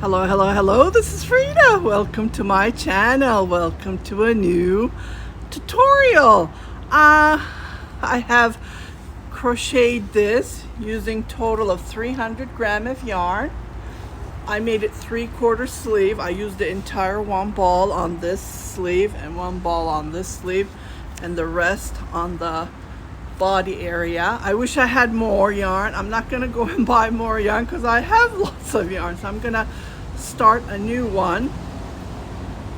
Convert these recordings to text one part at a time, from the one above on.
Hello, hello, hello, this is Frida. Welcome to my channel. Welcome to a new tutorial. I have crocheted this using total of 300 grams of yarn. I made it 3/4 sleeve. I used the entire one ball on this sleeve and one ball on this sleeve and the rest on the body area. I wish I had more yarn. I'm not gonna go and buy more yarn because I have lots of yarn, so I'm gonna start a new one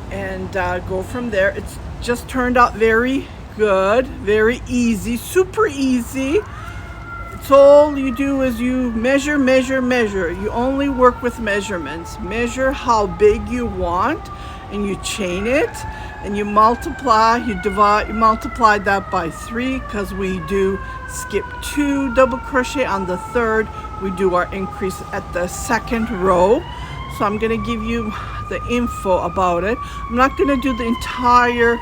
and go from there. It's just turned out very good, very easy, super easy. It's all you do is you measure. You only work with measurements. Measure how big you want and you chain it and you multiply, you divide, you multiply that by 3 because we do skip 2 double crochet on the third. We do our increase at the second row. So I'm going to give you the info about it. I'm not going to do the entire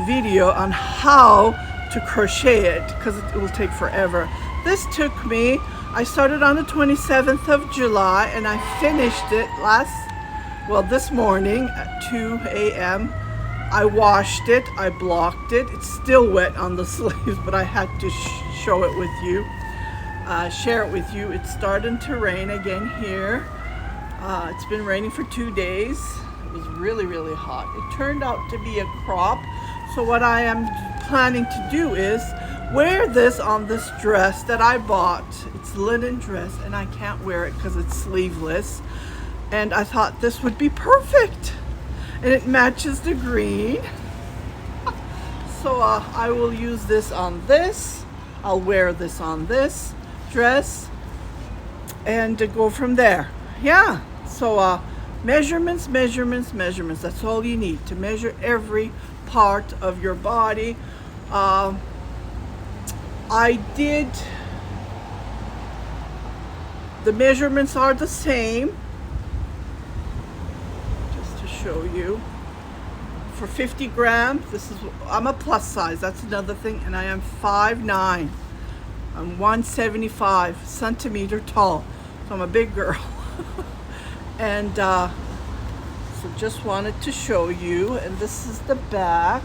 video on how to crochet it because it will take forever. This took me, I started on the 27th of July and I finished it this morning at 2 a.m. I washed it, I blocked it. It's still wet on the sleeves, but I had to show it with you, share it with you. It's starting to rain again here. It's been raining for 2 days. It was really, really hot. It turned out to be a crop. So what I am planning to do is wear this on this dress that I bought. It's a linen dress and I can't wear it because it's sleeveless. And I thought this would be perfect. And it matches the green. So I will use this on this. I'll wear this on this dress and go from there. Yeah, so measurements. That's all you need to measure every part of your body. The measurements are the same. Just to show you, for 50 grams, I'm a plus size, that's another thing, and I am 5'9". I'm 175 centimeter tall, so I'm a big girl. And so just wanted to show you, and this is the back.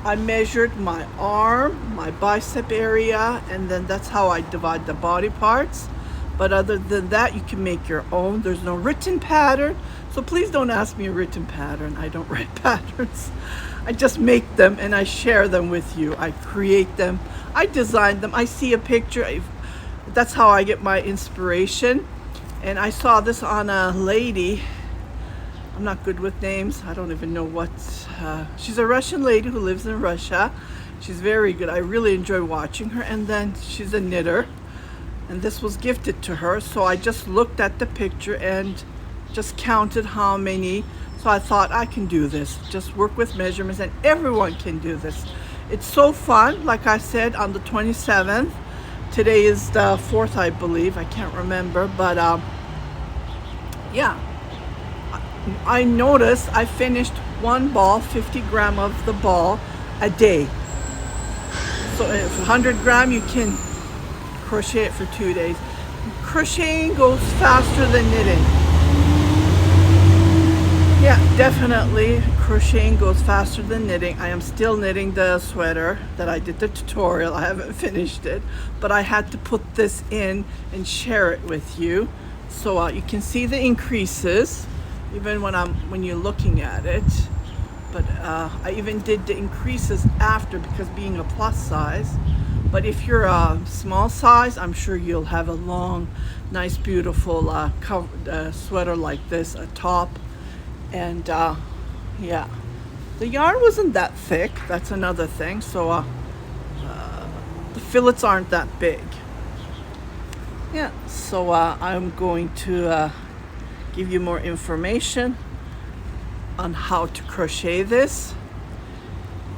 I measured my arm, my bicep area, and then that's how I divide the body parts. But other than that, you can make your own. There's no written pattern, so please don't ask me a written pattern. I don't write patterns. I just make them and I share them with you. I create them, I design them, I see a picture. That's how I get my inspiration. And I saw this on a lady. I'm not good with names. I don't even know what. She's a Russian lady who lives in Russia. She's very good. I really enjoy watching her. And then she's a knitter. And this was gifted to her. So I just looked at the picture and just counted how many. So I thought I can do this. Just work with measurements and everyone can do this. It's so fun. Like I said, on the 27th. Today is the 4th, I believe. I can't remember, but yeah. I noticed I finished one ball, 50 grams of the ball a day. So if 100 grams, you can crochet it for 2 days. Crocheting goes faster than knitting. Yeah, definitely crocheting goes faster than knitting. I am still knitting the sweater that I did the tutorial. I haven't finished it, but I had to put this in and share it with you so you can see the increases even when you're looking at it. But I even did the increases after because being a plus size. But if you're a small size, I'm sure you'll have a long, nice, beautiful sweater like this, a top. And yeah, the yarn wasn't that thick. That's another thing. So the fillets aren't that big. Yeah, so I'm going to give you more information on how to crochet this.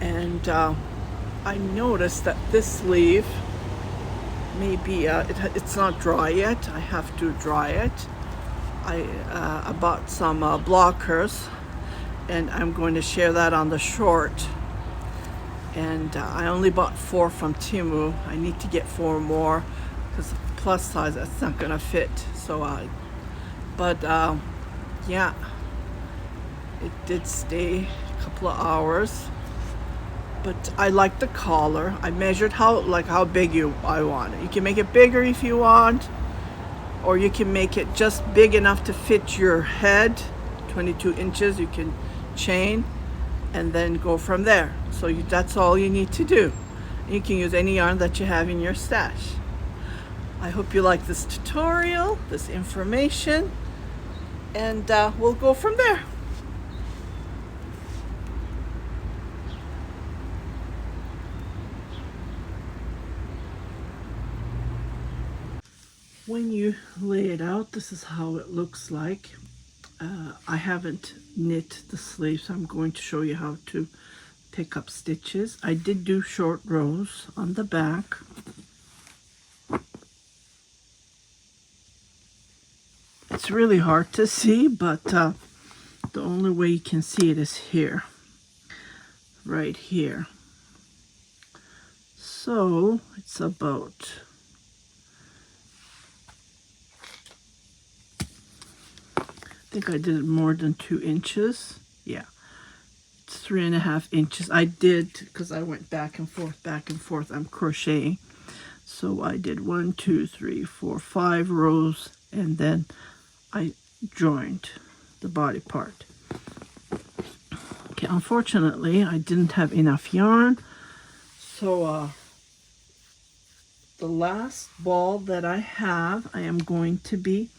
And I noticed that this sleeve maybe it's not dry yet. I have to dry it. I bought some blockers and I'm going to share that on the short. And I only bought 4 from Temu. I need to get 4 more because plus size, that's not gonna fit. So but yeah, it did stay a couple of hours. But I like the collar. I measured how big I want it. You can make it bigger if you want, or you can make it just big enough to fit your head, 22 inches. You can chain and then go from there. So that's all you need to do. You can use any yarn that you have in your stash. I hope you like this tutorial, this information, and we'll go from there. When you lay it out, this is how it looks like. I haven't knit the sleeve, so I'm going to show you how to pick up stitches. I did do short rows on the back. It's really hard to see, but the only way you can see it is here, right here. So it's about, I think I did more than 2 inches. Yeah, it's 3.5 inches. I did, because I went back and forth. I'm crocheting. So I did 1, 2, 3, 4, 5 rows, and then I joined the body part. Okay, unfortunately, I didn't have enough yarn. So the last ball that I have, I am going to be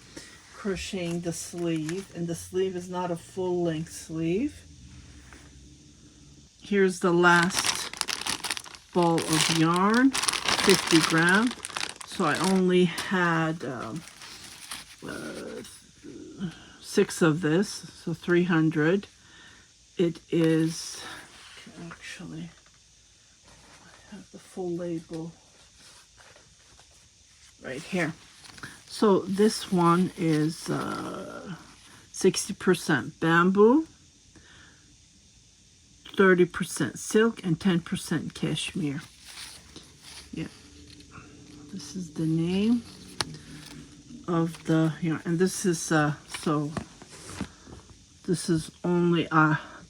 crocheting the sleeve, and the sleeve is not a full length sleeve. Here's the last ball of yarn, 50 grams. So I only had 6 of this, so 300. It is, actually, I have the full label right here. So this one is 60% bamboo, 30% silk, and 10% cashmere. Yeah, this is the name of the yarn, and this is so this is only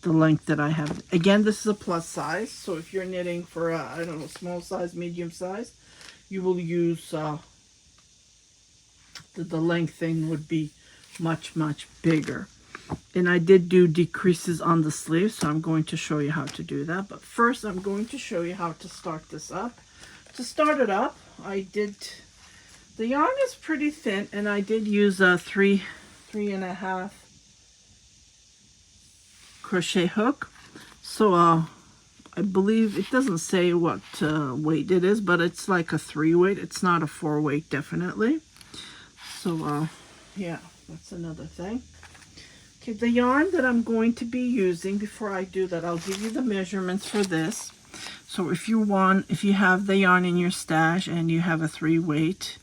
the length that I have. Again, this is a plus size, so if you're knitting for I don't know, small size, medium size, you will use the lengthening would be much bigger. And I did do decreases on the sleeve, so I'm going to show you how to do that. But first, I'm going to show you how to start this up. To start it up, the yarn is pretty thin, and I did use a 3.5 crochet hook. So I believe it doesn't say what weight it is, but it's like a 3 weight. It's not a 4 weight, definitely. So yeah, that's another thing. Okay, the yarn that I'm going to be using, before I do that, I'll give you the measurements for this. So if you have the yarn in your stash and you have a 3 weight,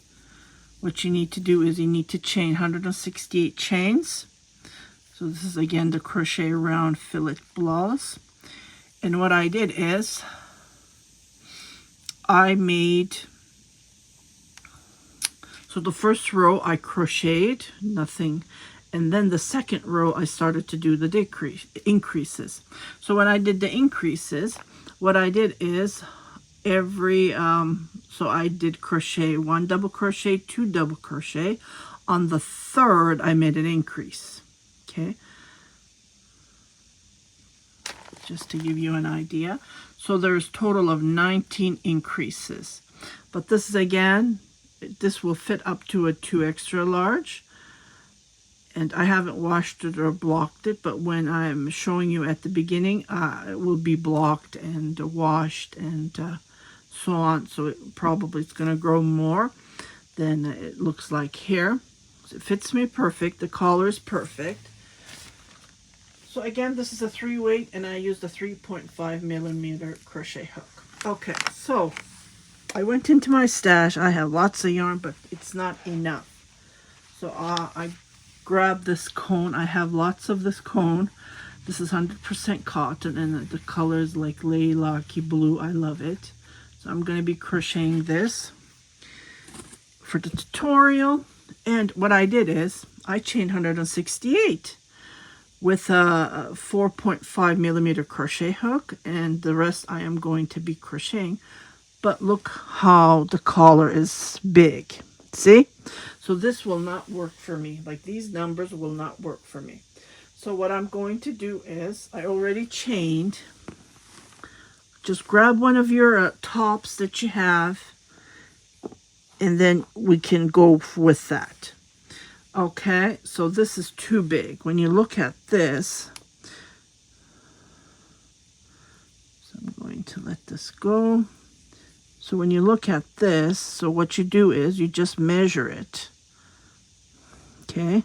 what you need to do is you need to chain 168 chains. So this is again the crochet round fillet blouse. And what I did is I made, so the first row I crocheted nothing, and then the second row I started to do the increases. So when I did the increases, what I did is every so I did crochet 1 double crochet, 2 double crochet. On the third I made an increase. Okay, just to give you an idea. So there's total of 19 increases, but this is, again, this will fit up to a 2 extra large, and I haven't washed it or blocked it, but when I'm showing you at the beginning, it will be blocked and washed and so on. So it probably is going to grow more than it looks like here. So it fits me perfect. The collar is perfect. So again, this is a 3 weight, and I used a 3.5 millimeter crochet hook. Okay, so I went into my stash. I have lots of yarn, but it's not enough. So I grabbed this cone. I have lots of this cone. This is 100% cotton, and the color is like lilac-y blue. I love it. So I'm going to be crocheting this for the tutorial. And what I did is I chained 168 with a 4.5 millimeter crochet hook, and the rest I am going to be crocheting. But look how the collar is big. See? So this will not work for me. Like, these numbers will not work for me. So what I'm going to do is, I already chained. Just grab one of your tops that you have, and then we can go with that. Okay, so this is too big. When you look at this, so I'm going to let this go. So when you look at this, so what you do is you just measure it. Okay,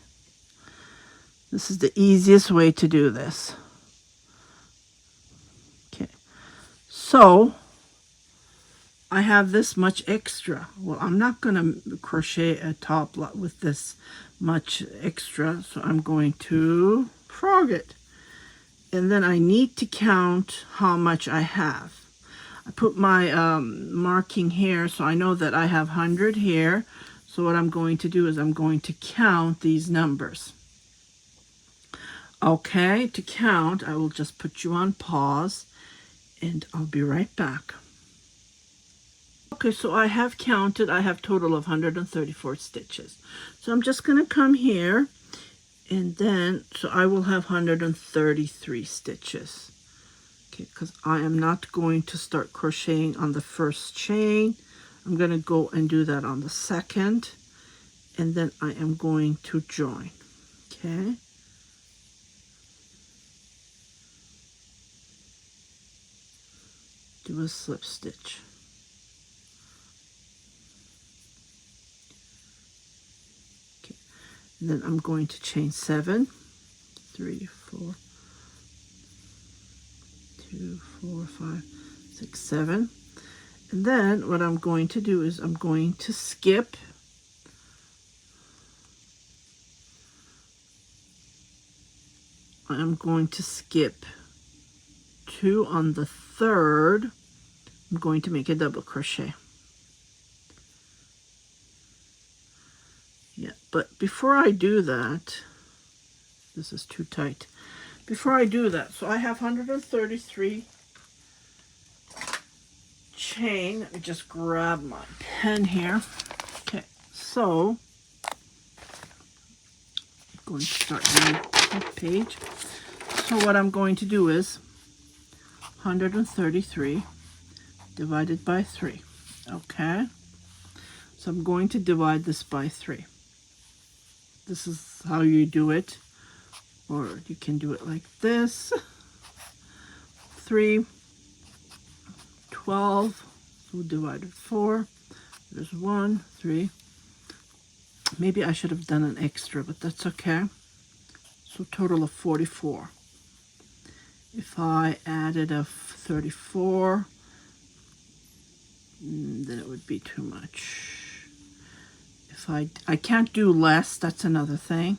this is the easiest way to do this. Okay, so I have this much extra. Well, I'm not going to crochet a top with this much extra, so I'm going to frog it. And then I need to count how much I have. I put my marking here, so I know that I have 100 here. So what I'm going to do is I'm going to count these numbers. Okay, to count, I will just put you on pause, and I'll be right back. Okay, so I have counted. I have total of 134 stitches. So I'm just going to come here, and then, so I will have 133 stitches. Okay, because I am not going to start crocheting on the first chain. I'm going to go and do that on the second, and then I am going to join. Okay. Do a slip stitch. And then I'm going to chain 7, 3, 4, 2, 4, 5, 6, 7. And then what I'm going to do is I'm going to skip. I'm going to skip 2 on the third. I'm going to make a double crochet. Yeah, but before I do that, this is too tight. Before I do that, so I have 133 chain. Let me just grab my pen here. Okay, so I'm going to start my page. So what I'm going to do is 133 divided by 3. Okay, so I'm going to divide this by 3. This is how you do it, or you can do it like this. 3, 12, so divided 4. There's 1, 3. Maybe I should have done an extra, but that's okay. So total of 44. If I added a 34, then it would be too much. If I can't do less, that's another thing.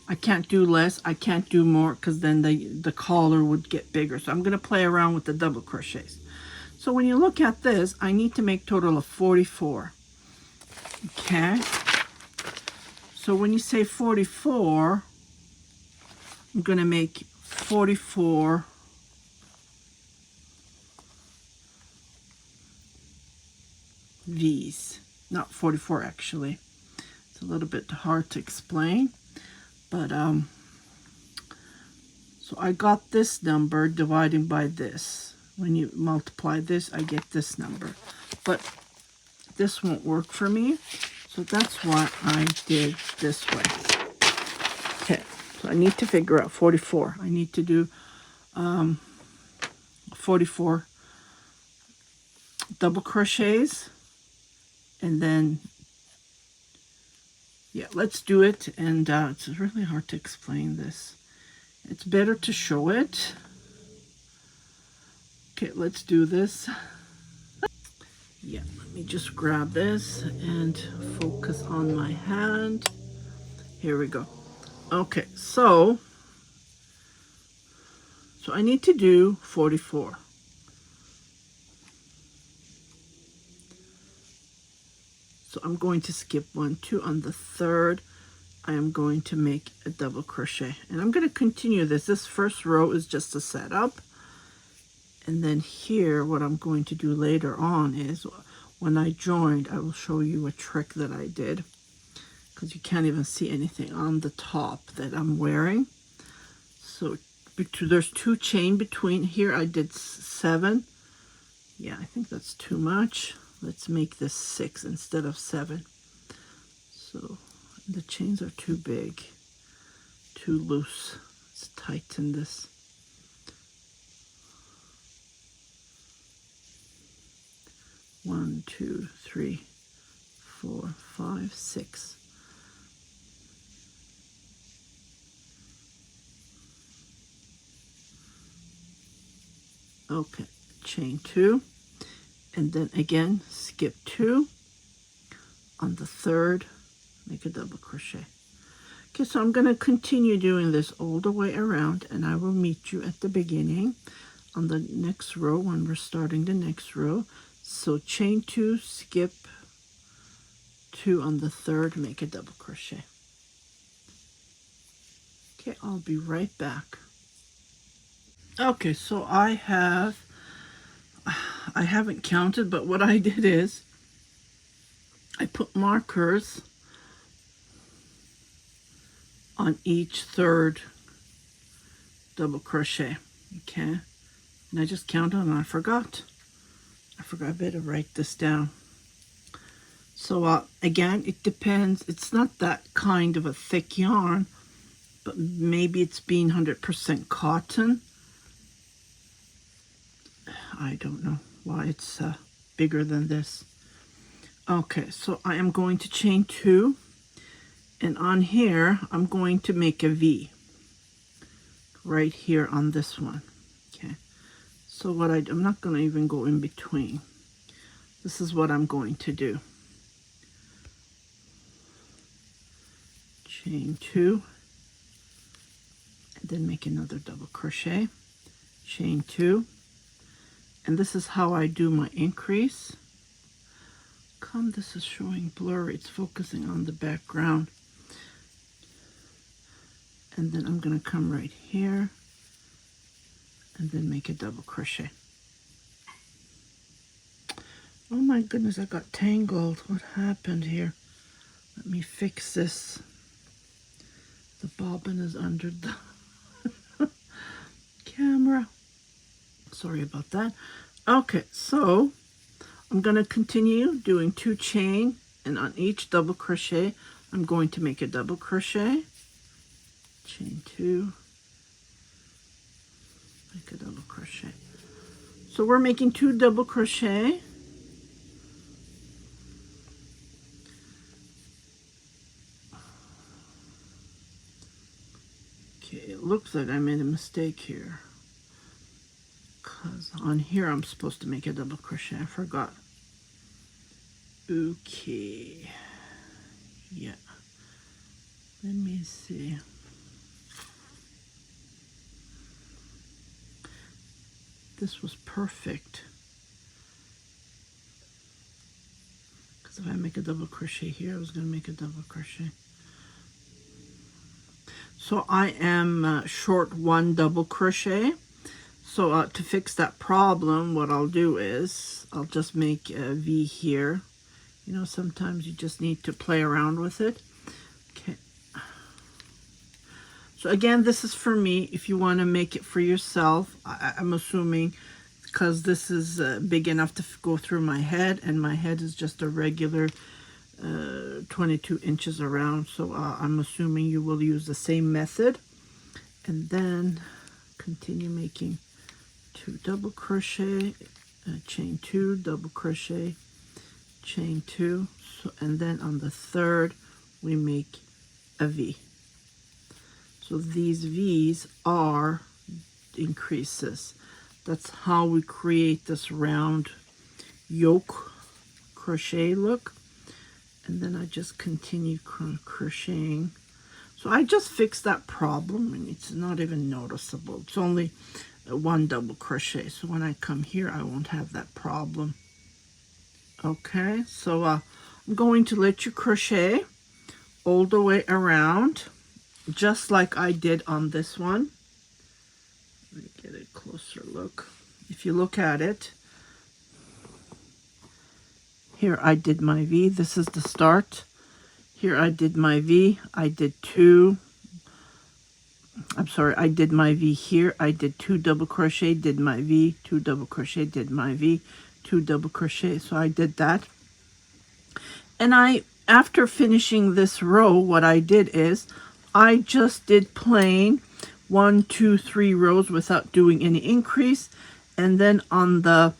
I can't do less, I can't do more, because then the collar would get bigger. So I'm going to play around with the double crochets. So when you look at this, I need to make total of 44. Okay. So when you say 44, I'm going to make 44 V's. Not 44 actually. It's a little bit hard to explain. But so I got this number dividing by this. When you multiply this, I get this number. But this won't work for me. So that's why I did this way. Okay, so I need to figure out 44. I need to do 44 double crochets. And then, yeah, let's do it. And it's really hard to explain this. It's better to show it. Okay, let's do this. Yeah, let me just grab this and focus on my hand. Here we go. Okay, so I need to do 44. So I'm going to skip 1, 2. On the third, I am going to make a double crochet, and I'm going to continue this first row is just a setup, and then here what I'm going to do later on is when I joined, I will show you a trick that I did, because you can't even see anything on the top that I'm wearing. So there's 2 chain between here. I did 7. Yeah, I think that's too much. Let's make this 6 instead of 7. So the chains are too big, too loose. Let's tighten this. One, 2, 3, 4, 5, 6. Okay, chain 2, and then again skip 2. On the third, make a double crochet. Okay, so I'm going to continue doing this all the way around, and I will meet you at the beginning on the next row when we're starting the next row. So chain 2, skip 2. On the third, make a double crochet. Okay, I'll be right back. Okay, so I haven't counted, but what I did is I put markers on each third double crochet. Okay, and I just counted and I forgot. I better write this down. So again, it depends. It's not that kind of a thick yarn, but maybe it's being 100% cotton. I don't know why it's bigger than this. Okay, so I am going to chain 2, and on here I'm going to make a V right here on this one. Okay, so what I'm not going to even go in between. This is what I'm going to do. Chain 2, and then make another double crochet, chain 2, and this is how I do my increase. This is showing blurry, it's focusing on the background. And then I'm going to come right here and then make a double crochet. Oh my goodness, I got tangled. What happened here? Let me fix this. The bobbin is under the camera. Sorry about that. Okay, so I'm going to continue doing 2 chain, and on each double crochet I'm going to make a double crochet, chain 2, make a double crochet. So we're making 2 double crochet. Okay, it looks like I made a mistake here, because on here I'm supposed to make a double crochet. I forgot. Okay, yeah, let me see. This was perfect, because if I make a double crochet here, I was going to make a double crochet. So I am short 1 double crochet. So to fix that problem, what I'll do is I'll just make a V here. You know, sometimes you just need to play around with it. Okay. So again, this is for me. If you want to make it for yourself, I'm assuming, because this is big enough to go through my head, and my head is just a regular 22 inches around. So I'm assuming you will use the same method. And then continue making 2 double crochet, chain 2, double crochet, chain 2, so, and then on the third we make a V. So these V's are increases. That's how we create this round yoke crochet look. And then I just continue crocheting. So I just fixed that problem, and it's not even noticeable. It's only 1 double crochet, so when I come here I won't have that problem. Okay, so I'm going to let you crochet all the way around, just like I did on this one. Let me get a closer look. If you look at it, here I did my V. This is the start. Here I did my V. I did I did my V here. I did 2 double crochet, did my V, 2 double crochet, did my V, 2 double crochet. So I did that. And after finishing this row, what I did is I just did plain 1, 2, 3 rows without doing any increase. And then on the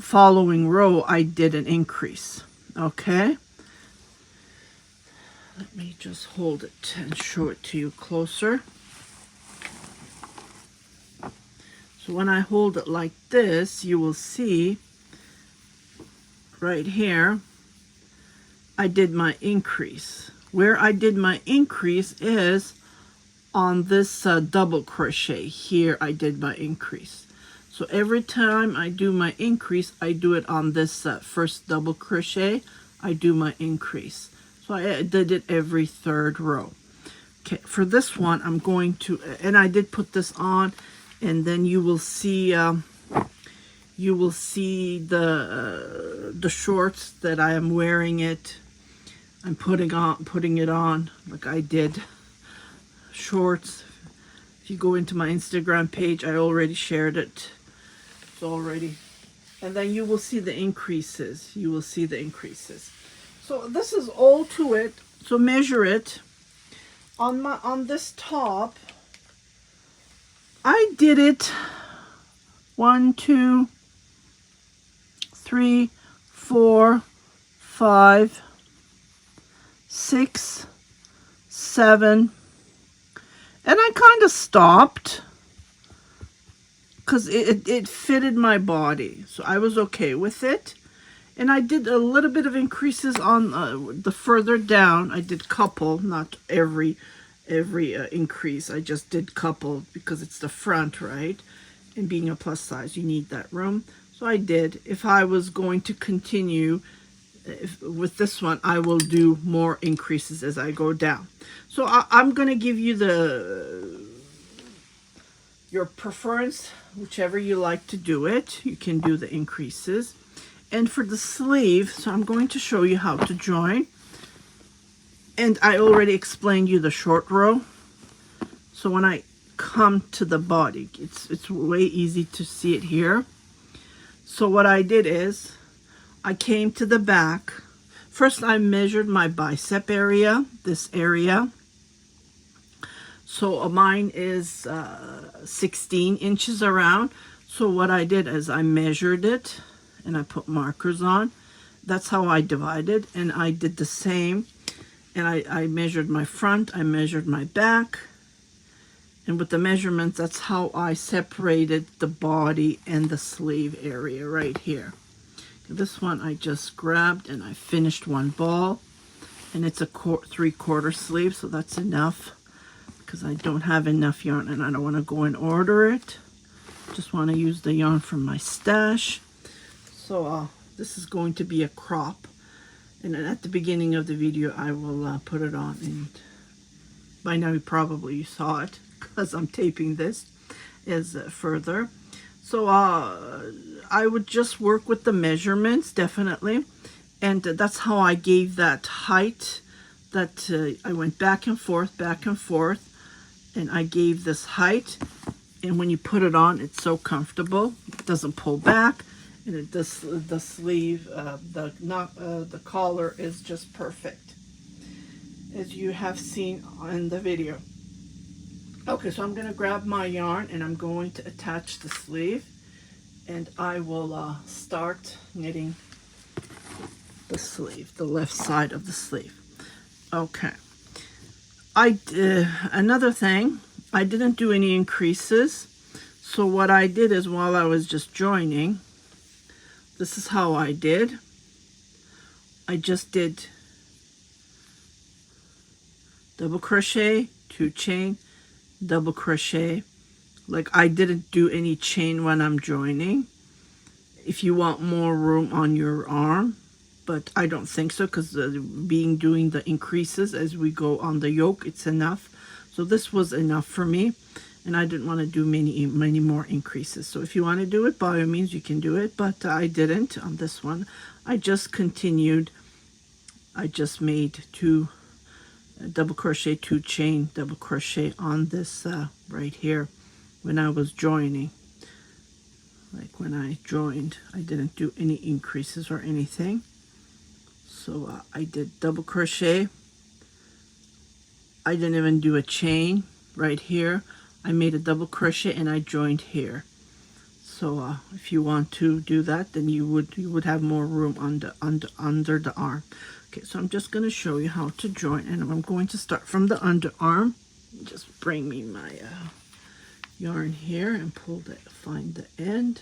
following row, I did an increase. Okay. Let me just hold it and show it to you closer. So when I hold it like this, you will see right here, I did my increase. Where I did my increase is on this double crochet. Here I did my increase. So every time I do my increase, I do it on this first double crochet. I do my increase. So I did it every 3rd row. Okay, for this one, I'm going to, and I did put this on, and then you will see the shorts that I am wearing it. I'm putting it on like I did shorts. If you go into my Instagram page, I already shared it. It's already, and then you will see the increases. You will see the increases. So this is all to it. So measure it. On this top, I did it 1, 2, 3, 4, 5, 6, 7, and I kind of stopped because it fitted my body, so I was okay with it. And I did a little bit of increases on the further down. I did couple, not every increase. I just did couple because it's the front, right? And being a plus size, you need that room. So I did. If I was going to continue with this one, I will do more increases as I go down. So I'm going to give you your preference, whichever you like to do it. You can do the increases. And for the sleeve, so I'm going to show you how to join. And I already explained you the short row. So when I come to the body, it's way easy to see it here. So what I did is I came to the back. First I measured my bicep area, this area. So mine is 16 inches around. So what I did is I measured it and I put markers on. That's how I divided, and I did the same. And I measured my front, I measured my back, and with the measurements, that's how I separated the body and the sleeve area right here. This one I just grabbed and I finished one ball, and it's a 3/4 sleeve, so that's enough because I don't have enough yarn and I don't want to go and order it. Just want to use the yarn from my stash. So this is going to be a crop, and at the beginning of the video I will put it on, and by now you probably saw it because I'm taping this as further. So I would just work with the measurements, definitely, and that's how I gave that height, that I went back and forth, and I gave this height. And when you put it on, it's so comfortable. It doesn't pull back. And it does, the sleeve, the collar is just perfect, as you have seen in the video. Okay, so I'm going to grab my yarn and I'm going to attach the sleeve, and I will start knitting the sleeve, the left side of the sleeve. Okay. Another thing, I didn't do any increases. So what I did is, while I was just joining, this is how I did. I just did double crochet, 2 chain, double crochet. Like, I didn't do any chain when I'm joining. If you want more room on your arm, but I don't think so, because doing the increases as we go on the yoke, it's enough. So this was enough for me, and I didn't want to do many more increases. So if you want to do it, by all means you can do it, but I didn't on this one. I just continued. I just made 2 double crochet, 2 chain double crochet on this right here when I was joining. Like when I joined, I didn't do any increases or anything. So I did double crochet. I didn't even do a chain right here. I made a double crochet and I joined here. So if you want to do that, then you would have more room under the arm. Okay, so I'm just going to show you how to join, and I'm going to start from the underarm. Just bring me my yarn here and find the end.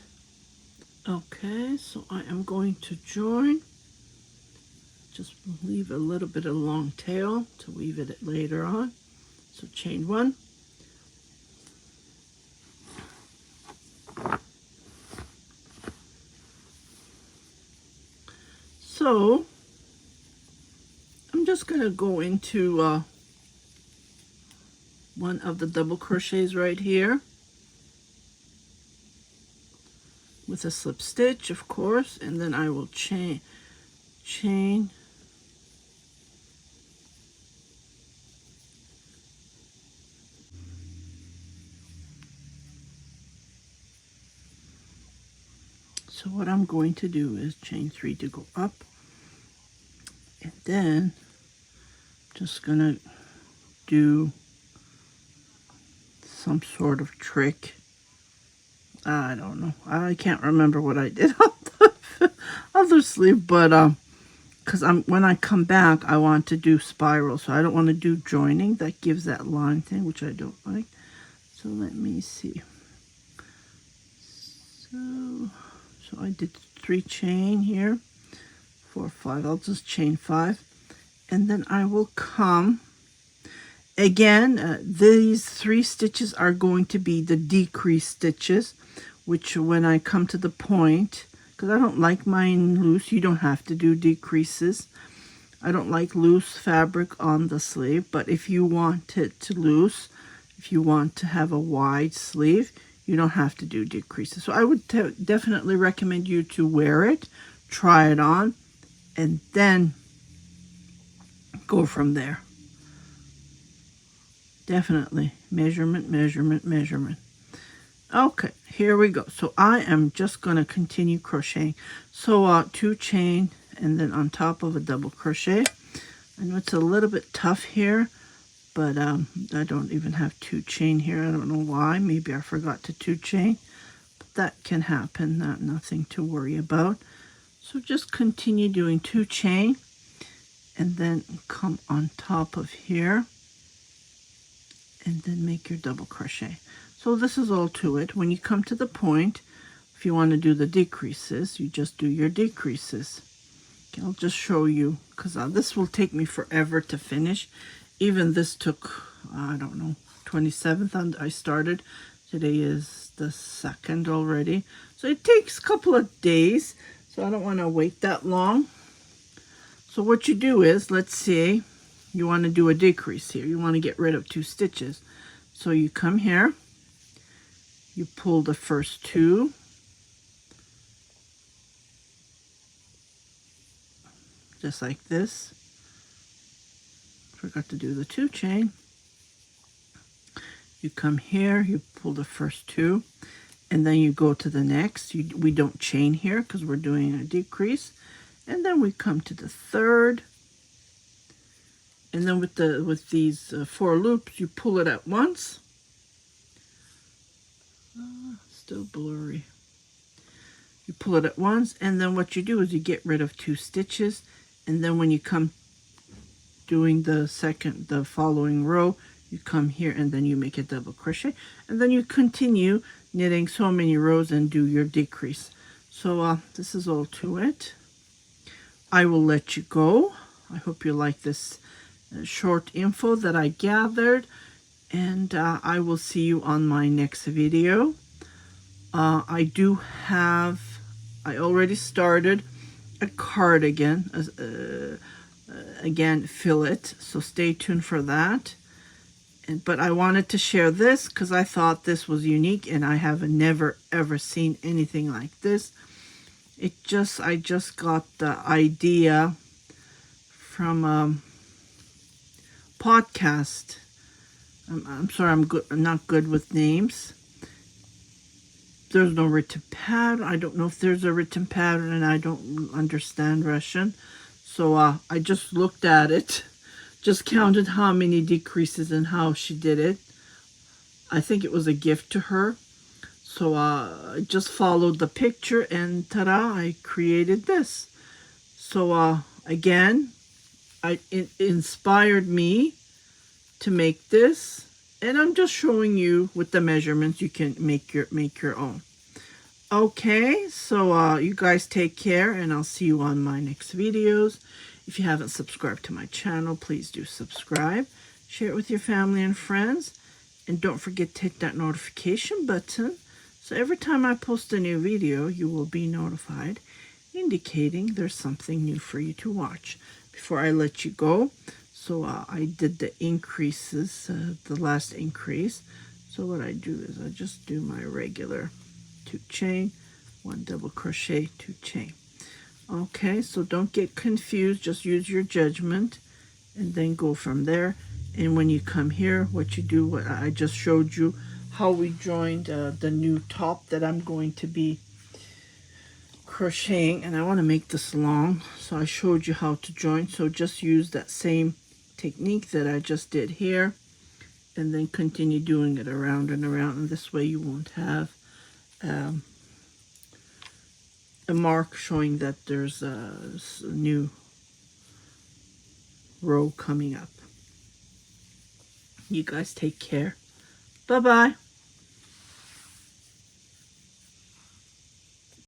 Okay, so I am going to join. Just leave a little bit of long tail to weave it later on. So chain 1. So I'm just going to go into one of the double crochets right here with a slip stitch, of course, and then I will chain. So what I'm going to do is chain 3 to go up, and then just gonna do some sort of trick. I don't know. I can't remember what I did on the other sleeve, but because when I come back, I want to do spiral, so I don't want to do joining. That gives that line thing, which I don't like. So let me see. So I did 3 chain here, 4, 5. I'll just chain 5, and then I will come again. These 3 stitches are going to be the decrease stitches, which when I come to the point, because I don't like mine loose, you don't have to do decreases. I don't like loose fabric on the sleeve, but if you want it to loose, if you want to have a wide sleeve, you don't have to do decreases. So I would definitely recommend you to wear it, try it on, and then go from there. Definitely measurement, measurement, measurement. Okay, here we go. So I am just going to continue crocheting. So 2 chain, and then on top of a double crochet. I know it's a little bit tough here, but I don't even have 2 chain here. I don't know why. Maybe I forgot to 2 chain, but that can happen. Nothing to worry about. So just continue doing 2 chain, and then come on top of here, and then make your double crochet. So this is all to it. When you come to the point, if you want to do the decreases, you just do your decreases. Okay, I'll just show you, because this will take me forever to finish. Even this took, I don't know, 27th I started. Today is the 2nd already. So it takes a couple of days. So I don't want to wait that long. So what you do is, let's say you want to do a decrease here. You want to get rid of 2 stitches. So you come here. You pull the first 2. Just like this. Forgot to do the 2 chain. You come here, you pull the first 2, and then you go to the next. We don't chain here because we're doing a decrease. And then we come to the 3rd. And then with these 4 loops, you pull it at once. Still blurry. You pull it at once, and then what you do is you get rid of 2 stitches, and then when you come doing the following row, you come here and then you make a double crochet, and then you continue knitting so many rows and do your decrease. So this is all to it. I will let you go. I hope you like this short info that I gathered, and I will see you on my next video. I already started a cardigan, again, fillet, so stay tuned for that. But I wanted to share this because I thought this was unique, and I have never ever seen anything like this. I just got the idea from a podcast. I'm sorry, I'm not good with names. There's no written pattern. I don't know if there's a written pattern, and I don't understand Russian. So I just looked at it, just counted how many decreases and how she did it. I think it was a gift to her. So I just followed the picture, and ta-da, I created this. So again, it inspired me to make this, and I'm just showing you with the measurements. You can make your own. Okay, so you guys take care, and I'll see you on my next videos. If you haven't subscribed to my channel, please do subscribe. Share it with your family and friends, and don't forget to hit that notification button, so every time I post a new video, you will be notified, indicating there's something new for you to watch. Before I let you go, so I did the increases, the last increase. So what I do is I just do my regular 2 chain, 1 double crochet, 2 chain. Okay, so don't get confused, just use your judgment, and then go from there. And when you come here, what you do, what I just showed you, how we joined the new top that I'm going to be crocheting, and I want to make this long, so I showed you how to join. So just use that same technique that I just did here, and then continue doing it around and around, and this way you won't have a mark showing that there's a new row coming up. You guys take care. Bye-bye.